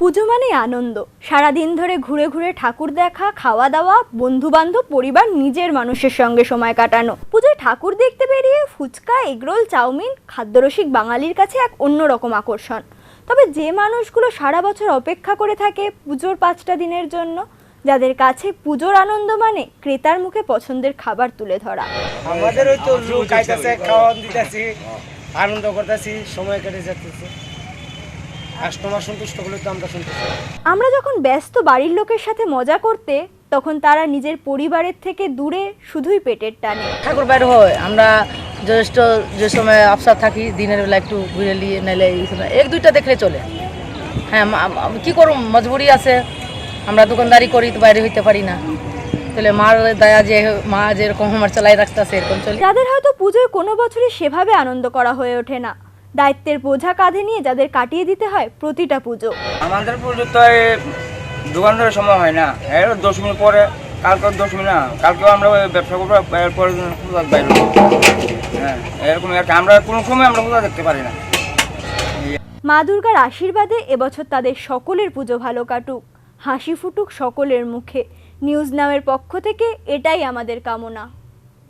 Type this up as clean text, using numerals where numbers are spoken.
পুজো মানে আনন্দ। সারাদিন ধরে ঘুরে ঘুরে ঠাকুর দেখা, খাওয়া দাওয়া, বন্ধু বান্ধব, পরিবার, নিজের মানুষের সঙ্গে সময় কাটানো। পুজোয় ঠাকুর দেখতে বেরিয়ে ফুচকা, এগরোল, চাউমিন খাদ্যরসিক বাঙালির কাছে এক অন্যরকম আকর্ষণ। তবে যে মানুষগুলো সারা বছর অপেক্ষা করে থাকে পুজোর 5টা দিনের জন্য, যাদের কাছে পুজোর আনন্দ মানে ক্রেতার মুখে পছন্দের খাবার তুলে ধরা। আমাদের ওই তো লোক আইতাছে, খাওয়ান দিতেছি, আনন্দ করতেছি, সময় কেটে যাচ্ছে। কাস্টমার সন্তুষ্ট হলে তো আমরা সন্তুষ্ট। আমরা যখন ব্যস্ত বাড়ির লোকের সাথে মজা করতে, তখন তারা নিজের পরিবারের থেকে দূরে শুধুই পেটের টানে। ঠাকুর বাইর হয়, আমরা জ্যেষ্ঠ যে সময় আফসার থাকি দিনের বেলা একটু ঘুরে নিয়ে নাইলে এই সময় 1-2টা দেখলে চলে। হ্যাঁ, কি করুম, মজবুরি আছে, আমরা দোকানদারি করি তো বাইরে হইতে পারি না। তাহলে মার দয়া, যে মা যেরকম আমার চালাই রাখতেছে এরকম চলে। যাদের হয়তো পুজোয় কোনো বছরই সেভাবে আনন্দ করা হয়ে ওঠে না, দায়িত্বের বোঝা কাঁধে নিয়ে যাদের কাটিয়ে দিতে হয় প্রতিটা পুজো। আমাদের পুজো তো দোকানদারের সময় হয় না, এর 10 মিনিট পরে, কালকে 10 মিনিট না, কালকেও আমরা ব্যবসা করবো, এরপরে বাইরে। হ্যাঁ, এরকম আর কি, আমরা কোনো সময় আমরা পূজা দেখতে পারি না। মা দুর্গার আশীর্বাদে এবছর তাদের সকলের পুজো ভালো কাটুক, হাসি ফুটুক সকলের মুখে। নিউজ নামের পক্ষ থেকে এটাই আমাদের কামনা।